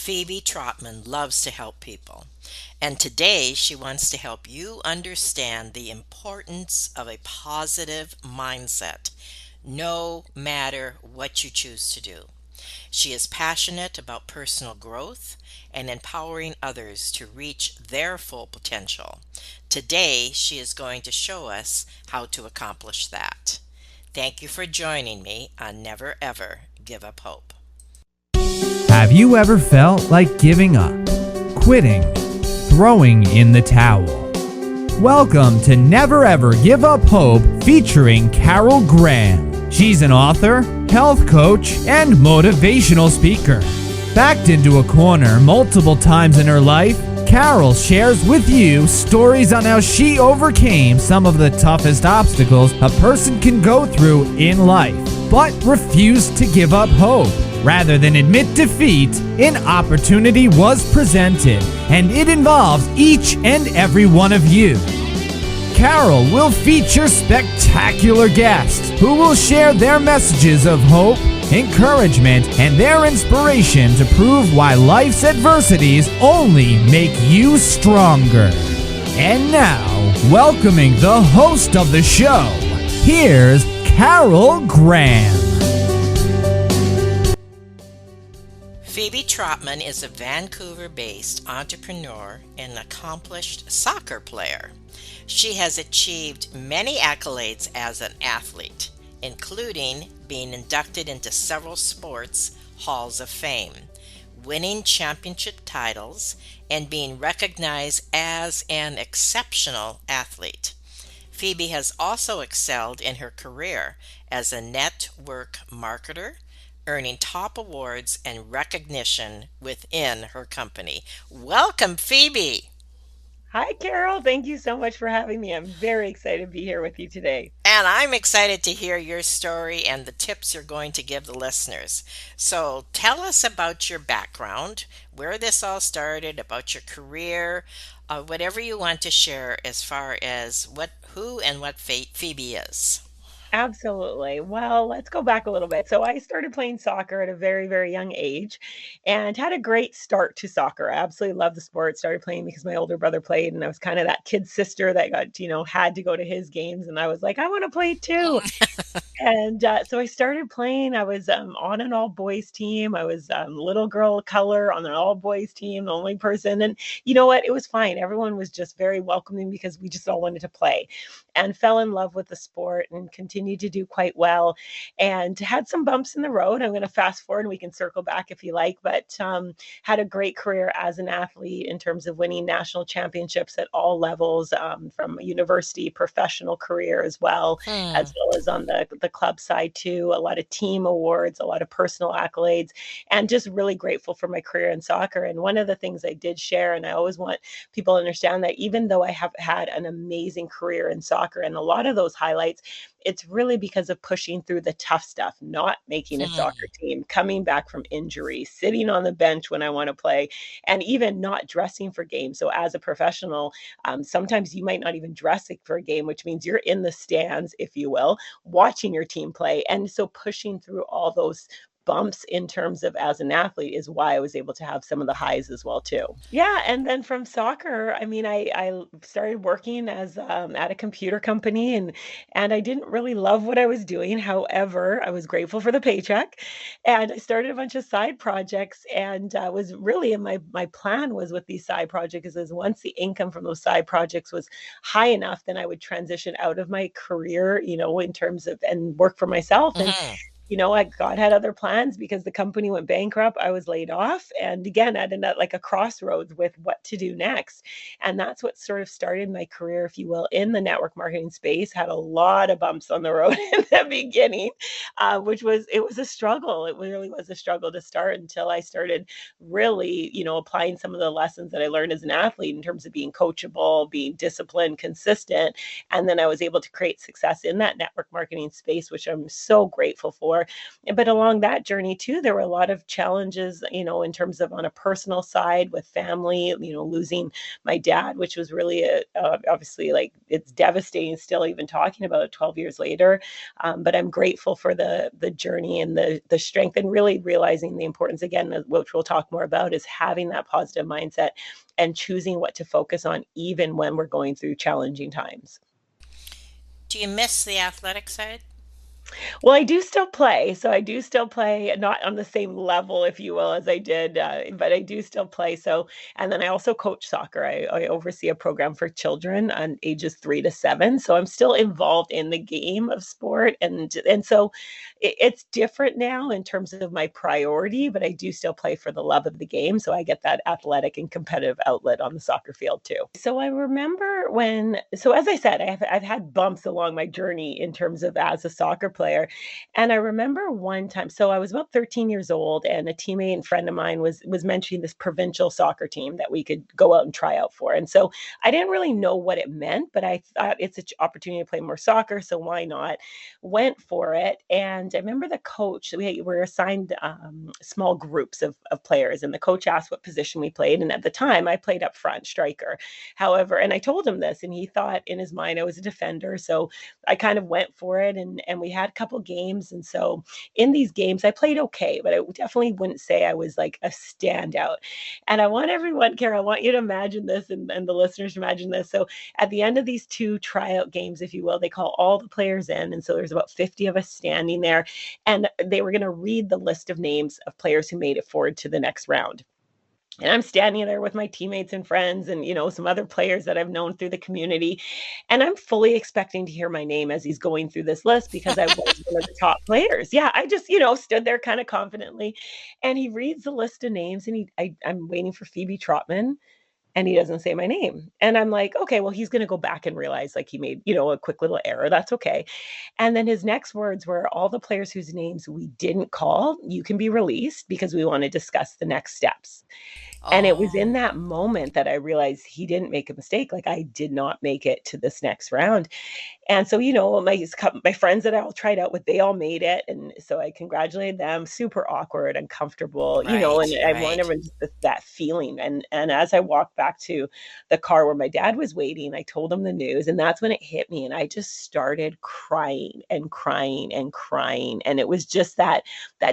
Phoebe Trotman loves to help people, and today she wants to help you understand the importance of a positive mindset, no matter what you choose to do. She is passionate about personal growth and empowering others to reach their full potential. Today, she is going to show us how to accomplish that. Thank you for joining me on Never Ever Give Up Hope. Have you ever felt like giving up, quitting, throwing in the towel? Welcome to Never Ever Give Up Hope featuring Carol Graham. She's an author, health coach, and motivational speaker. Backed into a corner multiple times in her life, Carol shares with you stories on how she overcame some of the toughest obstacles a person can go through in life, but refused to give up hope. Rather than admit defeat, an opportunity was presented, and it involves each and every one of you. Carol will feature spectacular guests who will share their messages of hope, encouragement, and their inspiration to prove why life's adversities only make you stronger. And now, welcoming the host of the show, here's Carol Graham. Phebe Trotman is a Vancouver-based entrepreneur and accomplished soccer player. She has achieved many accolades as an athlete, including being inducted into several sports halls of fame, winning championship titles, and being recognized as an exceptional athlete. Phoebe has also excelled in her career as a network marketer, earning top awards and recognition within her company. Welcome, Phoebe. Hi, Carol. Thank you so much for having me. I'm very excited to be here with you today. And I'm excited to hear your story and the tips you're going to give the listeners. So tell us about your background, where this all started, about your career, whatever you want to share as far as who and what Phoebe is. Absolutely. Well, let's go back a little bit. So I started playing soccer at a very, very young age and had a great start to soccer. I absolutely loved the sport. Started playing because my older brother played, and I was kind of that kid sister that got, had to go to his games. And I was like, I want to play too. And so I started playing. I was on an all boys team. I was little girl color on an all boys team, the only person. And you know what? It was fine. Everyone was just very welcoming because we just all wanted to play and fell in love with the sport and continued to do quite well and had some bumps in the road. I'm going to fast forward and we can circle back if you like, but had a great career as an athlete in terms of winning national championships at all levels, from a university professional career as well, as well as on the club side too. A lot of team awards, a lot of personal accolades, and just really grateful for my career in soccer. And one of the things I did share, and I always want people to understand that even though I have had an amazing career in soccer and a lot of those highlights, it's really because of pushing through the tough stuff, not making a soccer team, coming back from injury, sitting on the bench when I want to play, and even not dressing for games. So as a professional, sometimes you might not even dress for a game, which means you're in the stands, if you will, watching your team play. And so pushing through all those bumps in terms of as an athlete is why I was able to have some of the highs as well too. Yeah, and then from soccer, I mean, I started working as at a computer company, and I didn't really love what I was doing. However, I was grateful for the paycheck, and I started a bunch of side projects, and was really in my plan was with these side projects is once the income from those side projects was high enough, then I would transition out of my career, in terms of and work for myself. And Mhm. God had other plans because the company went bankrupt. I was laid off. And again, I ended up like a crossroads with what to do next. And that's what sort of started my career, if you will, in the network marketing space. Had a lot of bumps on the road in the beginning, it was a struggle. It really was a struggle to start until I started really, applying some of the lessons that I learned as an athlete in terms of being coachable, being disciplined, consistent. And then I was able to create success in that network marketing space, which I'm so grateful for. for. But along that journey too, there were a lot of challenges, in terms of on a personal side with family, losing my dad, which was really obviously, like, it's devastating still even talking about it 12 years later. But I'm grateful for the journey and the strength, and really realizing the importance, again, which we'll talk more about, is having that positive mindset and choosing what to focus on even when we're going through challenging times. Do you miss the athletic side? Well, I do still play. So I do still play, not on the same level, if you will, as I did, but I do still play. So, and then I also coach soccer. I oversee a program for children on ages 3 to 7. So I'm still involved in the game of sport. And so it's different now in terms of my priority, but I do still play for the love of the game. So I get that athletic and competitive outlet on the soccer field too. So I remember so as I said, I've had bumps along my journey in terms of as a soccer player. And I remember one time, so I was about 13 years old, and a teammate and friend of mine was mentioning this provincial soccer team that we could go out and try out for. And so I didn't really know what it meant, but I thought it's an opportunity to play more soccer, so why not? Went for it. And I remember the coach, we were assigned small groups of players, and the coach asked what position we played. And at the time, I played up front, striker. However, and I told him this, and he thought in his mind I was a defender. So I kind of went for it, and we had a couple games. And so in these games, I played okay, but I definitely wouldn't say I was like a standout. And I want everyone, Kara, I want you to imagine this, and the listeners to imagine this. So at the end of these two tryout games, if you will, they call all the players in. And so there's about 50 of us standing there, and they were going to read the list of names of players who made it forward to the next round. And I'm standing there with my teammates and friends and, some other players that I've known through the community. And I'm fully expecting to hear my name as he's going through this list because I was one of the top players. Yeah, I just, stood there kind of confidently. And he reads the list of names, and I'm waiting for Phebe Trotman, and he doesn't say my name. And I'm like, okay, well, he's going to go back and realize like he made, a quick little error. That's okay. And then his next words were, all the players whose names we didn't call, you can be released because we want to discuss the next steps. And it was in Oh, that moment that I realized he didn't make a mistake. Like, I did not make it to this next round. And so, my friends that I all tried out with, they all made it. And so I congratulated them. Super awkward, uncomfortable, and right, I want right. everyone just that feeling. And as I walked back to the car where my dad was waiting, I told him the news, and that's when it hit me. And I just started crying and crying and crying. And it was just that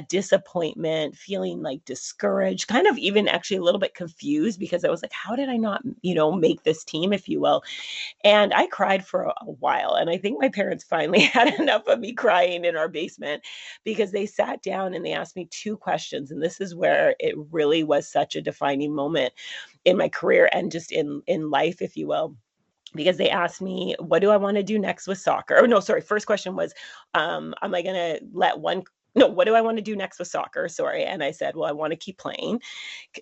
disappointment, feeling like discouraged, kind of even actually a little bit confused, because I was like, how did I not, make this team, if you will? And I cried for a while. And I think my parents finally had enough of me crying in our basement, because they sat down and they asked me two questions. And this is where it really was such a defining moment in my career and just in life, if you will, because they asked me, what do I want to do next with soccer? Oh, no, sorry. First question was, am I going to let one, no, what do I want to do next with soccer? Sorry. And I said, well, I want to keep playing.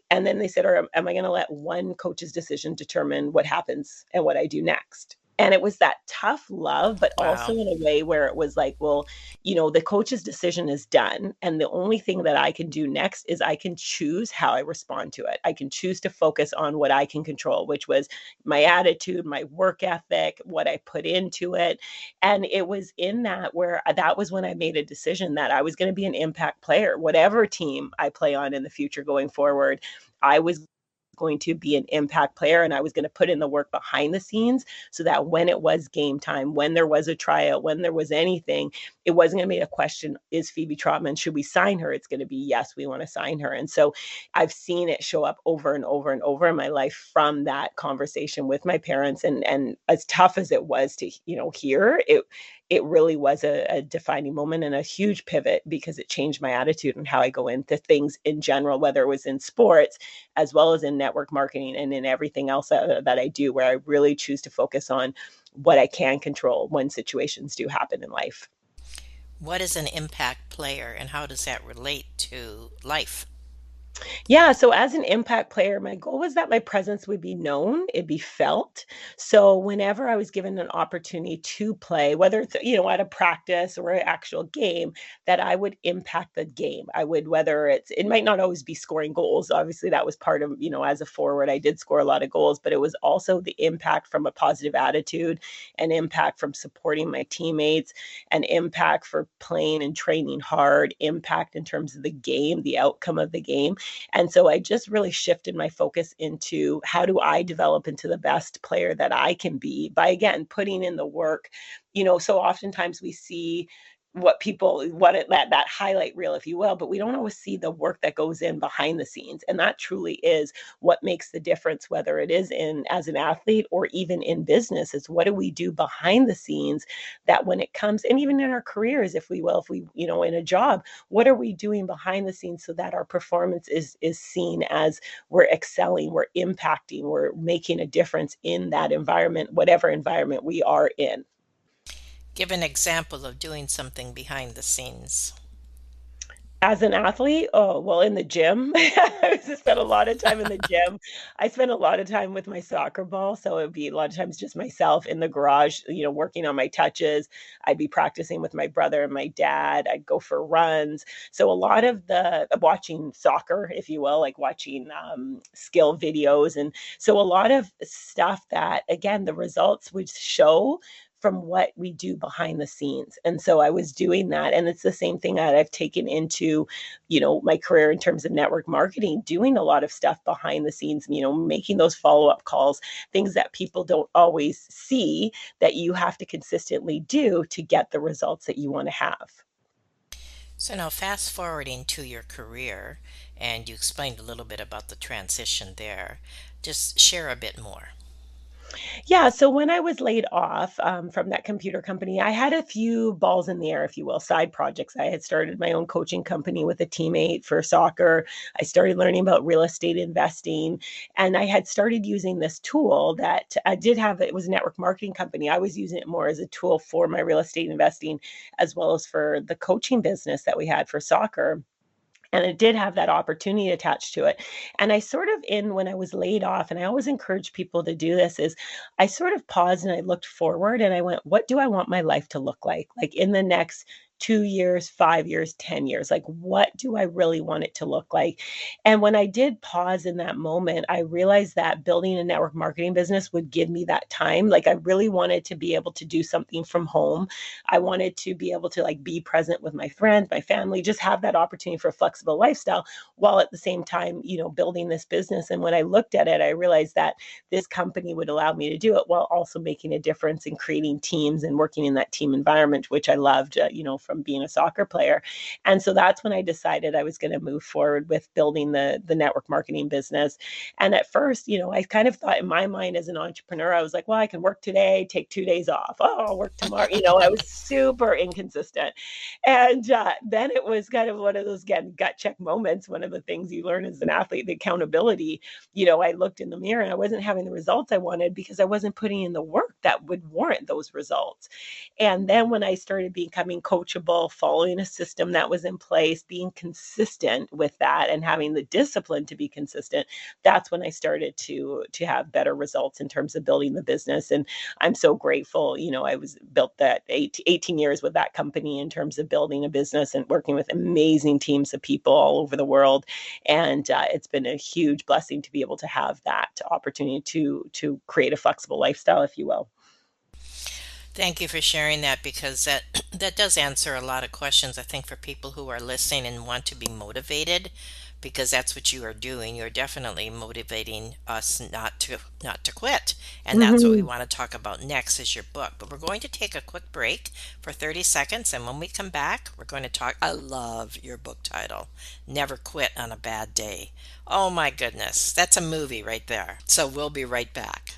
And then they said, or am I going to let one coach's decision determine what happens and what I do next? And it was that tough love, but also Wow. in a way where it was like, well, the coach's decision is done. And the only thing that I can do next is I can choose how I respond to it. I can choose to focus on what I can control, which was my attitude, my work ethic, what I put into it. And it was in that was when I made a decision that I was going to be an impact player. Whatever team I play on in the future going forward, I was going to be an impact player, and I was going to put in the work behind the scenes so that when it was game time, when there was a tryout, when there was anything, it wasn't going to be a question, is Phebe Trotman, should we sign her? It's going to be, yes, we want to sign her. And so I've seen it show up over and over and over in my life from that conversation with my parents. And as tough as it was to, hear it, it really was a defining moment and a huge pivot, because it changed my attitude and how I go into things in general, whether it was in sports as well as in network marketing and in everything else that I do, where I really choose to focus on what I can control when situations do happen in life. What is an impact player and how does that relate to life? Yeah, so as an impact player, my goal was that my presence would be known, it'd be felt. So whenever I was given an opportunity to play, whether it's, at a practice or an actual game, that I would impact the game. I would, whether it might not always be scoring goals. Obviously, that was part of, as a forward, I did score a lot of goals, but it was also the impact from a positive attitude, an impact from supporting my teammates, an impact for playing and training hard, impact in terms of the game, the outcome of the game. And so I just really shifted my focus into how do I develop into the best player that I can be by, again, putting in the work. So oftentimes we see that highlight reel, if you will, but we don't always see the work that goes in behind the scenes. And that truly is what makes the difference, whether it is in as an athlete or even in business, is what do we do behind the scenes that when it comes, and even in our careers, if we, in a job, what are we doing behind the scenes so that our performance is seen as we're excelling, we're impacting, we're making a difference in that environment, whatever environment we are in. Give an example of doing something behind the scenes. As an athlete, oh, well, in the gym, I spent a lot of time in the gym. I spent a lot of time with my soccer ball, so it would be a lot of times just myself in the garage, working on my touches. I'd be practicing with my brother and my dad. I'd go for runs. So a lot of the watching soccer, if you will, like watching skill videos. And so a lot of stuff that, again, the results would show from what we do behind the scenes. And so I was doing that. And it's the same thing that I've taken into, my career in terms of network marketing, doing a lot of stuff behind the scenes, making those follow-up calls, things that people don't always see that you have to consistently do to get the results that you want to have. So now fast forwarding to your career, and you explained a little bit about the transition there. Just share a bit more. Yeah, so when I was laid off from that computer company, I had a few balls in the air, if you will, side projects. I had started my own coaching company with a teammate for soccer. I started learning about real estate investing, and I had started using this tool that I did have. It was a network marketing company. I was using it more as a tool for my real estate investing, as well as for the coaching business that we had for soccer, and it did have that opportunity attached to it. And I sort of, in when I was laid off, and I always encourage people to do this, is I sort of paused and I looked forward and I went, what do I want my life to look like in the next 2 years, 5 years, 10 years? Like, what do I really want it to look like? And when I did pause in that moment, I realized that building a network marketing business would give me that time. Like, I really wanted to be able to do something from home. I wanted to be able to be present with my friends, my family, just have that opportunity for a flexible lifestyle while at the same time, building this business. And when I looked at it, I realized that this company would allow me to do it while also making a difference in creating teams and working in that team environment, which I loved, from being a soccer player. And so that's when I decided I was going to move forward with building the network marketing business. And at first, I kind of thought in my mind as an entrepreneur, I was like, well, I can work today, take 2 days off. Oh, I'll work tomorrow. I was super inconsistent. And then it was kind of one of those, again, gut check moments. One of the things you learn as an athlete, the accountability. I looked in the mirror and I wasn't having the results I wanted because I wasn't putting in the work that would warrant those results. And then when I started becoming coachable, following a system that was in place, being consistent with that and having the discipline to be consistent, that's when I started to have better results in terms of building the business. And I'm so grateful. I was built that 18 years with that company in terms of building a business and working with amazing teams of people all over the world. And it's been a huge blessing to be able to have that opportunity to create a flexible lifestyle, if you will. Thank you for sharing that because that does answer a lot of questions, I think, for people who are listening and want to be motivated because that's what you are doing. You're definitely motivating us not to quit. And that's what we Mhm. want to talk about next is your book. But we're going to take a quick break for 30 seconds and when we come back, we're going to talk. I love your book title, Never Quit on a Bad Day. Oh my goodness, that's a movie right there. So we'll be right back.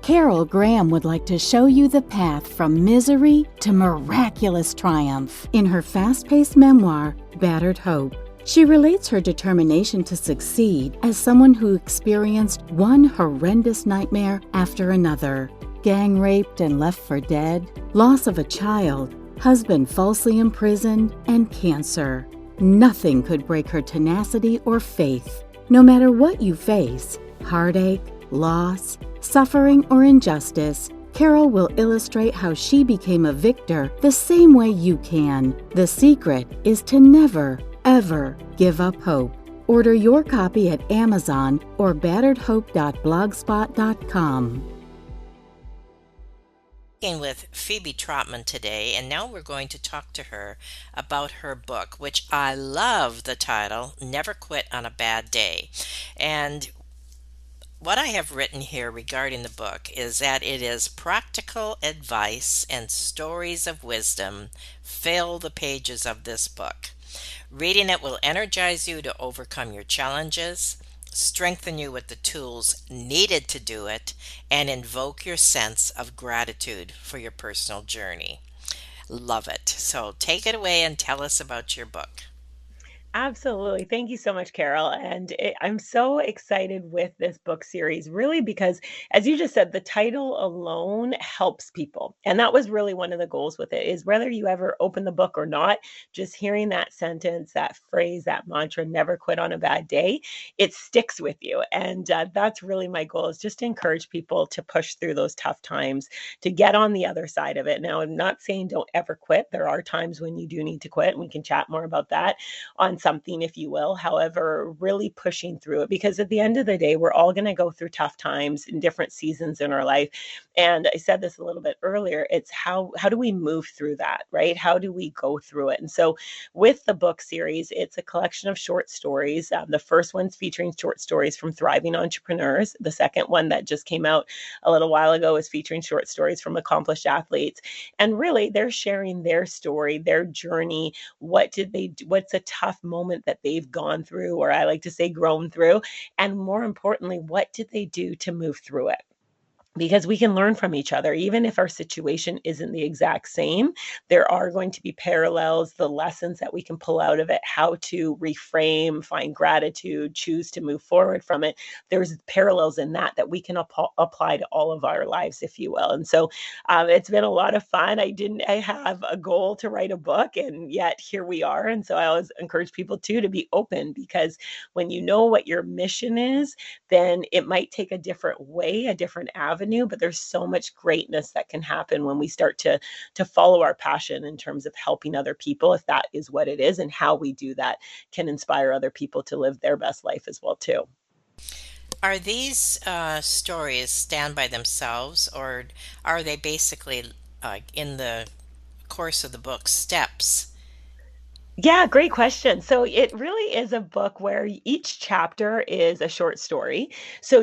Carol Graham would like to show you the path from misery to miraculous triumph in her fast-paced memoir, Battered Hope. She relates her determination to succeed as someone who experienced one horrendous nightmare after another. Gang raped and left for dead, loss of a child, husband falsely imprisoned, and cancer. Nothing could break her tenacity or faith. No matter what you face, heartache, loss, suffering, or injustice, Carol will illustrate how she became a victor the same way you can. The secret is to never, ever give up hope. Order your copy at Amazon or batteredhope.blogspot.com. With Phoebe Trotman today, and now we're going to talk to her about her book, which I love the title, Never Quit on a Bad Day. And what I have written here regarding the book is that it is practical advice and stories of wisdom fill the pages of this book. Reading it will energize you to overcome your challenges, strengthen you with the tools needed to do it, and invoke your sense of gratitude for your personal journey. Love it. So take it away and tell us about your book. Absolutely. Thank you so much, Carol. I'm so excited with this book series, really, because as you just said, the title alone helps people. And that was really one of the goals with it is whether you ever open the book or not, just hearing that sentence, that phrase, that mantra, never quit on a bad day, it sticks with you. And that's really my goal is just to encourage people to push through those tough times, to get on the other side of it. Now, I'm not saying don't ever quit. There are times when you do need to quit, and we can chat more about that on something, if you will. However, really pushing through it because at the end of the day, we're all going to go through tough times in different seasons in our life. And I said this a little bit earlier. It's how do we move through that, right? How do we go through it? And so, with the book series, it's a collection of short stories. The first one's featuring short stories from thriving entrepreneurs. The second one that just came out a little while ago is featuring short stories from accomplished athletes. And really, they're sharing their story, their journey. What did they do? What's a tough moment that they've gone through, or I like to say grown through? And more importantly, what did they do to move through it? Because we can learn from each other, even if our situation isn't the exact same. There are going to be parallels, the lessons that we can pull out of it, how to reframe, find gratitude, choose to move forward from it. There's parallels in that we can apply to all of our lives, if you will. And so it's been a lot of fun. I have a goal to write a book, and yet here we are. And so I always encourage people too to be open, because when you know what your mission is, then it might take a different way, a different avenue, but there's so much greatness that can happen when we start to follow our passion in terms of helping other people, if that is what it is, and how we do that can inspire other people to live their best life as well too. Are these stories stand by themselves, or are they basically in the course of the book steps? Yeah, great question. So it really is a book where each chapter is a short story. So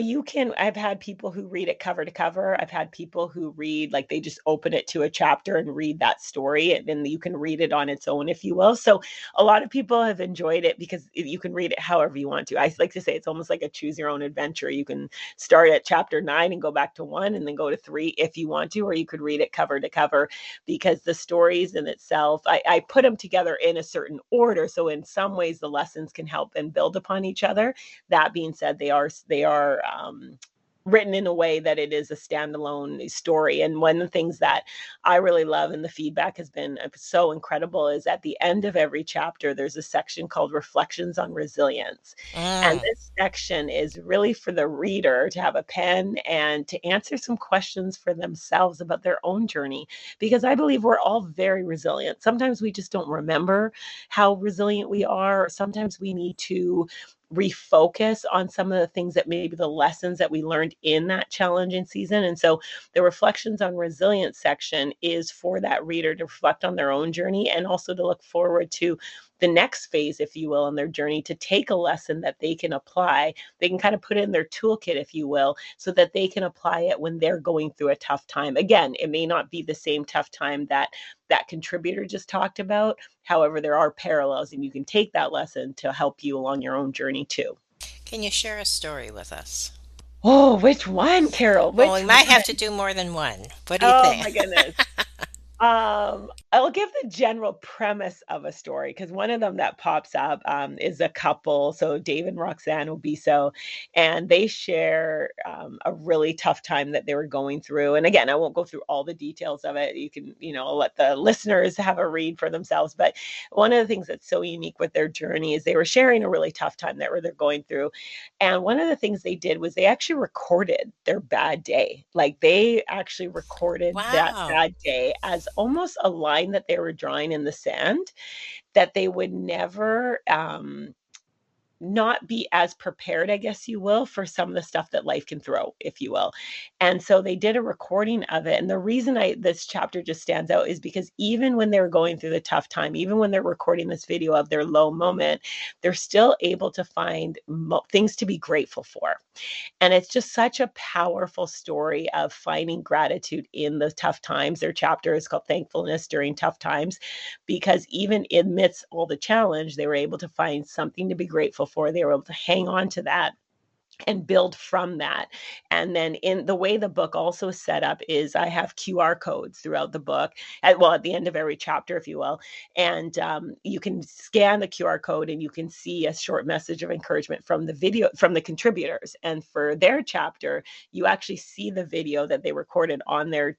I've had people who read it cover to cover. I've had people who read, like, they just open it to a chapter and read that story, and then you can read it on its own, if you will. So a lot of people have enjoyed it because you can read it however you want to. I like to say it's almost like a choose your own adventure. You can start at chapter 9 and go back to 1 and then go to 3 if you want to, or you could read it cover to cover, because the stories in itself, I put them together in a certain order. So in some ways, the lessons can help and build upon each other. That being said, they are written in a way that it is a standalone story. And one of the things that I really love, and the feedback has been so incredible, is at the end of every chapter, there's a section called Reflections on Resilience. And Mm. this section is really for the reader to have a pen and to answer some questions for themselves about their own journey. Because I believe we're all very resilient. Sometimes we just don't remember how resilient we are. Sometimes we need to refocus on some of the things that maybe the lessons that we learned in that challenging season. And so the reflections on resilience section is for that reader to reflect on their own journey, and also to look forward to the next phase, if you will, in their journey, to take a lesson that they can apply. They can kind of put it in their toolkit, if you will, so that they can apply it when they're going through a tough time. Again, it may not be the same tough time that that contributor just talked about. However, there are parallels, and you can take that lesson to help you along your own journey too. Can you share a story with us? Oh, which one, Carol? Well, we Which might have one? to do more than one. What do you Oh think? my goodness. Um, I'll give the general premise of a story because one of them that pops up is a couple. So Dave and Roxanne Obiso, and they share a really tough time that they were going through. And again, I won't go through all the details of it. You can, let the listeners have a read for themselves. But one of the things that's so unique with their journey is they were sharing a really tough time that they're going through. And one of the things they did was they actually recorded their bad day. Like they actually recorded that Wow. bad day as almost a line that they were drawing in the sand, that they would never not be as prepared, I guess you will, for some of the stuff that life can throw, if you will. And so they did a recording of it. And the reason this chapter just stands out is because even when they're going through the tough time, even when they're recording this video of their low moment, they're still able to find things to be grateful for. And it's just such a powerful story of finding gratitude in the tough times. Their chapter is called Thankfulness During Tough Times, because even amidst all the challenge, they were able to find something to be grateful for. They were able to hang on to that and build from that. And then in the way the book also is set up is I have QR codes throughout the book, at the end of every chapter, if you will. And you can scan the QR code and you can see a short message of encouragement from the video, from the contributors. And for their chapter, you actually see the video that they recorded on their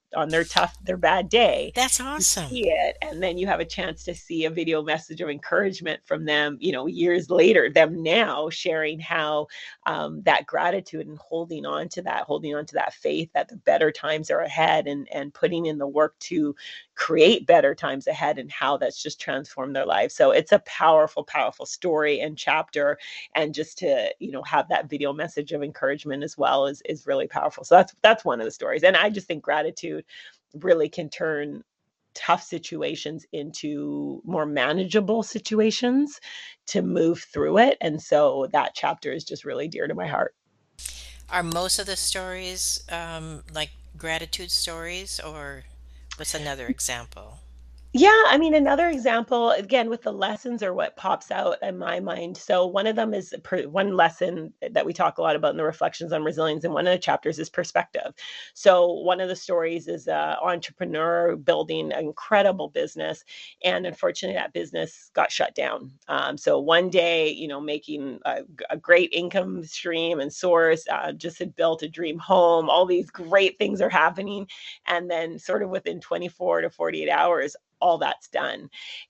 their bad day. That's You awesome. see it, and then you have a chance to see a video message of encouragement from them, years later, them now sharing how that gratitude and holding on to that faith that the better times are ahead, and putting in the work to create better times ahead, and how that's just transformed their lives. So it's a powerful, powerful story and chapter. And just to, have that video message of encouragement as well is really powerful. So that's one of the stories. And I just think gratitude really can turn tough situations into more manageable situations to move through it. And so that chapter is just really dear to my heart. Are most of the stories like gratitude stories, or what's another example? Yeah, I mean, another example, again, with the lessons or what pops out in my mind. So one of them is one lesson that we talk a lot about in the reflections on resilience, and one of the chapters is perspective. So one of the stories is an entrepreneur building an incredible business, and unfortunately, that business got shut down. So one day, making a great income stream and source, just had built a dream home. All these great things are happening, and then sort of within 24 to 48 hours, all that's done.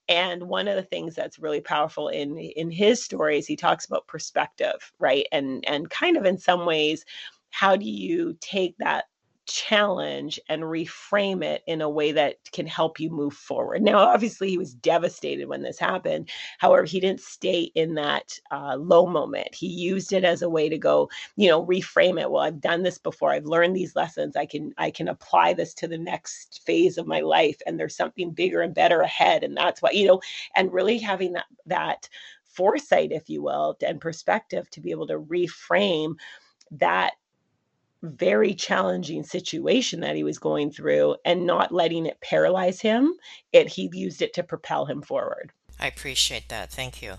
And one of the things that's really powerful in his stories, he talks about perspective, right? And kind of in some ways, how do you take that challenge and reframe it in a way that can help you move forward? Now, obviously, he was devastated when this happened. However, he didn't stay in that low moment. He used it as a way to go, reframe it. Well, I've done this before. I've learned these lessons. I can apply this to the next phase of my life, and there's something bigger and better ahead. And that's why, and really having that foresight, if you will, and perspective to be able to reframe that very challenging situation that he was going through, and not letting it paralyze him. He used it to propel him forward. I appreciate that. Thank you.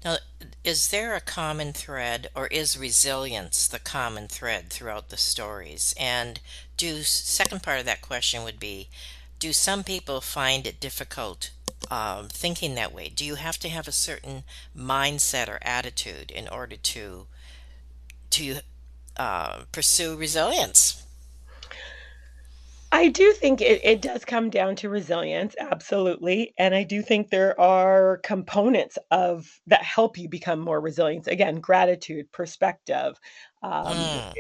Now, is there a common thread, or is resilience the common thread throughout the stories? And second part of that question would be, do some people find it difficult thinking that way? Do you have to have a certain mindset or attitude in order to pursue resilience? I do think it does come down to resilience, absolutely. And I do think there are components of that help you become more resilient. Again, gratitude, perspective, Mm,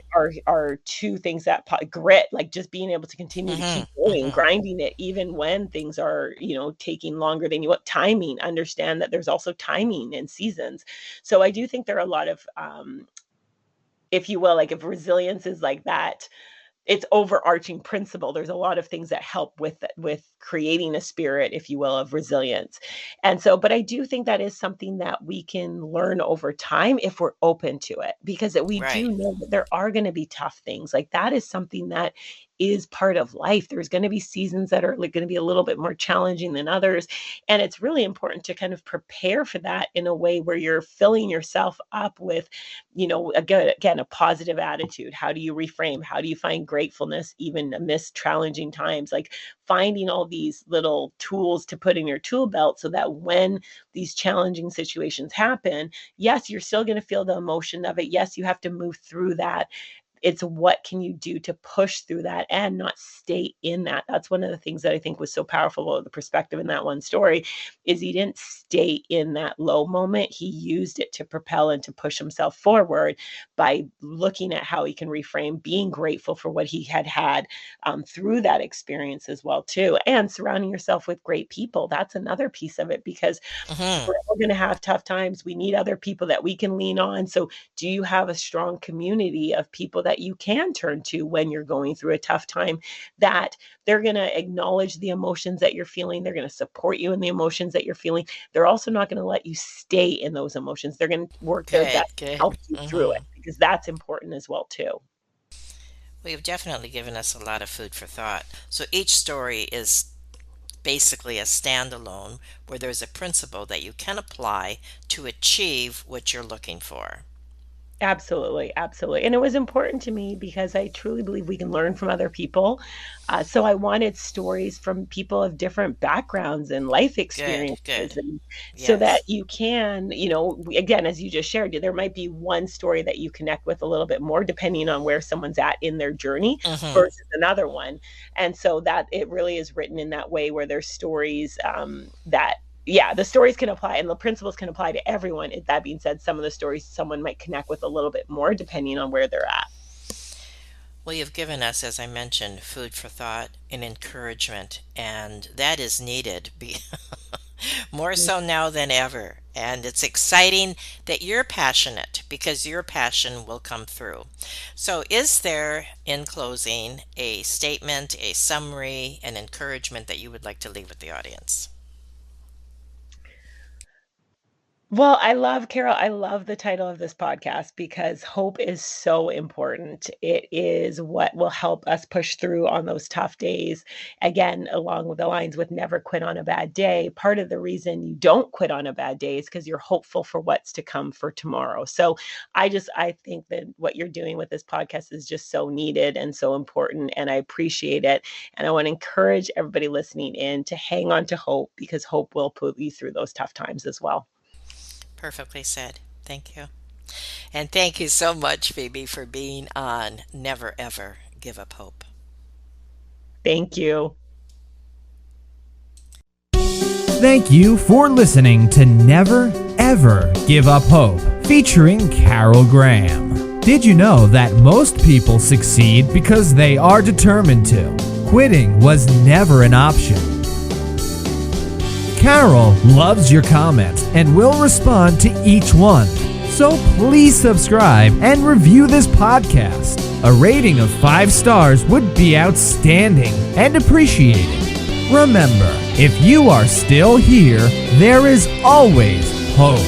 are two things that grit, like just being able to continue to mm-hmm, keep going, mm-hmm. grinding it, even when things are, taking longer than you want. Timing, understand that there's also timing and seasons. So I do think there are a lot of, if you will, like if resilience is like that, it's overarching principle. There's a lot of things that help with creating a spirit, if you will, of resilience. And so, but I do think that is something that we can learn over time if we're open to it, because we Right. do know that there are going to be tough things. Like that is something that is part of life. There's going to be seasons that are like going to be a little bit more challenging than others. And it's really important to kind of prepare for that in a way where you're filling yourself up with, again, a positive attitude. How do you reframe? How do you find gratefulness even amidst challenging times? Like finding all these little tools to put in your tool belt so that when these challenging situations happen, yes, you're still going to feel the emotion of it. Yes, you have to move through that. It's what can you do to push through that and not stay in that. That's one of the things that I think was so powerful about the perspective in that one story, is he didn't stay in that low moment. He used it to propel and to push himself forward by looking at how he can reframe, being grateful for what he had through that experience as well too, and surrounding yourself with great people. That's another piece of it, because we're all going to have tough times. We need other people that we can lean on. So do you have a strong community of people that you can turn to when you're going through a tough time, that they're going to acknowledge the emotions that you're feeling? They're going to support you in the emotions that you're feeling. They're also not going to let you stay in those emotions. They're going to work their best to help you through it, because that's important as well too. Well, you've definitely given us a lot of food for thought. So each story is basically a standalone where there's a principle that you can apply to achieve what you're looking for. Absolutely, absolutely. And it was important to me because I truly believe we can learn from other people. So I wanted stories from people of different backgrounds and life Good, experiences. good. And so that Yes. you can, again, as you just shared, there might be one story that you connect with a little bit more depending on where someone's at in their journey Mm-hmm. versus another one. And so that it really is written in that way where there's stories that yeah, the stories can apply and the principles can apply to everyone. That being said, some of the stories someone might connect with a little bit more depending on where they're at. Well, you've given us, as I mentioned, food for thought and encouragement, and that is needed more so now than ever. And it's exciting that you're passionate, because your passion will come through. So, is there, in closing, a statement, a summary, an encouragement that you would like to leave with the audience? Well, Carol, I love the title of this podcast because hope is so important. It is what will help us push through on those tough days. Again, along with the lines with never quit on a bad day. Part of the reason you don't quit on a bad day is because you're hopeful for what's to come for tomorrow. So I think that what you're doing with this podcast is just so needed and so important, and I appreciate it. And I want to encourage everybody listening in to hang on to hope, because hope will put you through those tough times as well. Perfectly said. Thank you. And thank you so much, Phoebe, for being on Never Ever Give Up Hope. Thank you. Thank you for listening to Never Ever Give Up Hope, featuring Carol Graham. Did you know that most people succeed because they are determined to? Quitting was never an option. Carol loves your comments and will respond to each one. So please subscribe and review this podcast. A rating of 5 stars would be outstanding and appreciated. Remember, if you are still here, there is always hope.